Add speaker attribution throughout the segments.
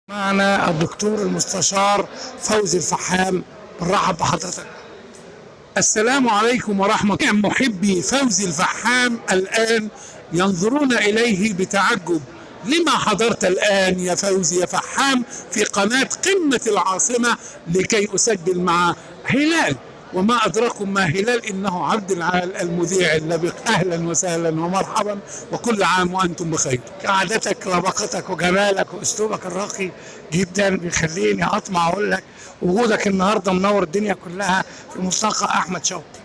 Speaker 1: معنا الدكتور المستشار فوزي الفحام. بنرحب بحضرتك. السلام عليكم ورحمة الله. محبي فوزي الفحام الآن ينظرون إليه بتعجب. لما حضرت الآن يا فوزي يا فحام في قناة قمة العاصمة لكي أسجل مع هلال؟ وما أدراكم ما هلال؟ إنه عبد العال المذيع اللبق. أهلا وسهلا ومرحبا، وكل عام وأنتم بخير.
Speaker 2: كعادتك لبقتك وجمالك وأسلوبك الراقي جدا بيخليني أطمع أقول لك وجودك النهارده منور الدنيا كلها في ملتقى أحمد شوقي.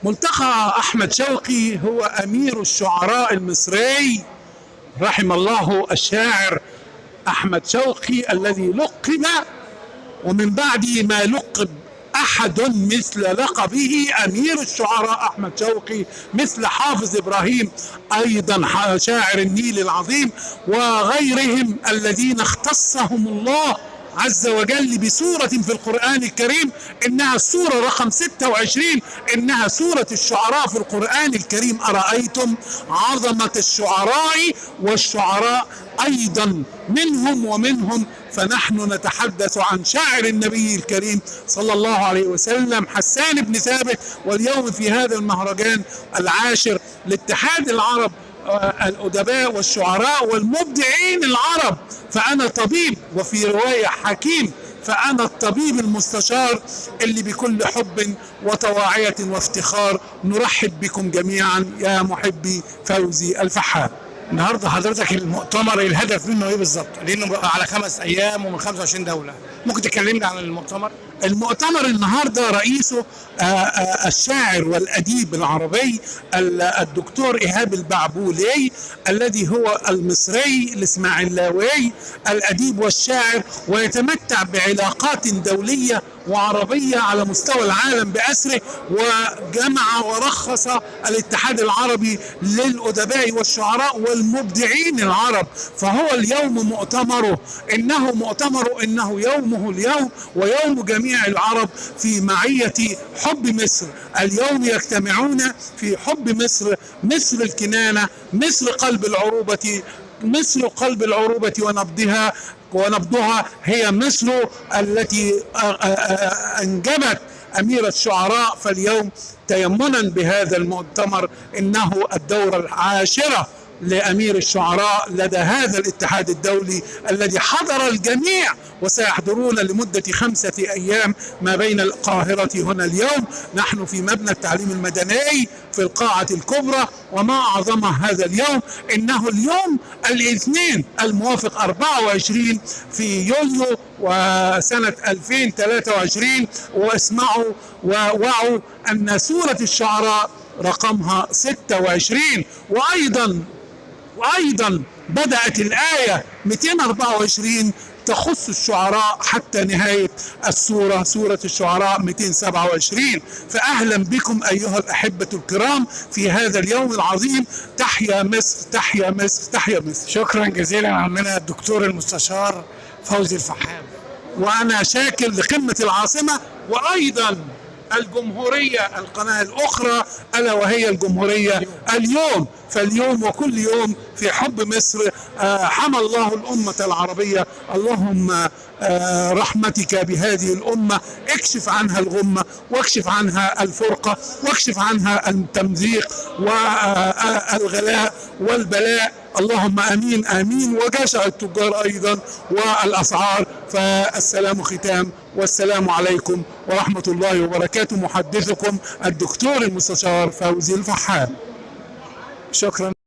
Speaker 1: ملتقى أحمد شوقي هو أمير الشعراء المصري، رحم الله الشاعر أحمد شوقي الذي لقب، ومن بعد ما لقب أحد مثل لقبه أمير الشعراء أحمد شوقي مثل حافظ إبراهيم أيضا شاعر النيل العظيم وغيرهم الذين اختصهم الله عز وجل بسورة في القرآن الكريم، إنها السورة رقم 26، إنها سورة الشعراء في القرآن الكريم. أرأيتم عظمة الشعراء، والشعراء أيضا منهم. فنحن نتحدث عن شاعر النبي الكريم صلى الله عليه وسلم حسان بن ثابت، واليوم في هذا المهرجان العاشر لاتحاد العرب الأدباء والشعراء والمبدعين العرب. فأنا طبيب، وفي رواية حكيم، فأنا الطبيب المستشار اللي بكل حب وطواعية وافتخار نرحب بكم جميعا يا محبي فوزي الفحام.
Speaker 2: النهارده حضرتك المؤتمر الهدف منه إيه بالظبط؟ لأنه على 5 أيام ومن 25 دولة، ممكن تكلمني عن المؤتمر؟
Speaker 1: المؤتمر النهارده رئيسه الشاعر والأديب العربي الدكتور إيهاب البعبولي، الذي هو المصري الإسماعيلاوي الأديب والشاعر، ويتمتع بعلاقات دولية وعربية على مستوى العالم بأسره، وجمع ورخص الاتحاد العربي للأدباء والشعراء والمبدعين العرب. فهو اليوم مؤتمره، إنه يومه اليوم ويوم جميع العرب في معية حب مصر. اليوم يجتمعون في حب مصر، مصر الكنانة، مصر قلب العروبة ونبضها هي مصر التي أنجبت أمير الشعراء. فاليوم تيمنا بهذا المؤتمر إنه الدورة 10 لأمير الشعراء لدى هذا الاتحاد الدولي الذي حضر الجميع، وسيحضرون لمدة 5 أيام ما بين القاهرة هنا. اليوم نحن في مبنى التعليم المدني في القاعة الكبرى، وما أعظم هذا اليوم إنه اليوم الاثنين الموافق 24 في يوليو وسنة 2023. واسمعوا ووعوا أن سورة الشعراء رقمها 26، وأيضا بدأت الآية 224 تخص الشعراء حتى نهاية السورة، سورة الشعراء 227. فأهلا بكم أيها الأحبة الكرام في هذا اليوم العظيم. تحيا مصر، تحيا مصر، تحيا مصر.
Speaker 2: شكرا جزيلا عمنا الدكتور المستشار فوزي الفحام.
Speaker 1: وأنا شاكر لقمة العاصمة، وأيضا الجمهورية القناة الأخرى ألا وهي الجمهورية اليوم. فاليوم وكل يوم في حب مصر. حمى الله الأمة العربية. اللهم رحمتك بهذه الأمة، اكشف عنها الغمة، واكشف عنها الفرقة، واكشف عنها التمزيق والغلاء والبلاء. اللهم آمين آمين. وجشع التجار أيضا والأسعار. فالسلام ختام، والسلام عليكم ورحمة الله وبركاته. محدثكم الدكتور المستشار فوزي الفحام. شكرا.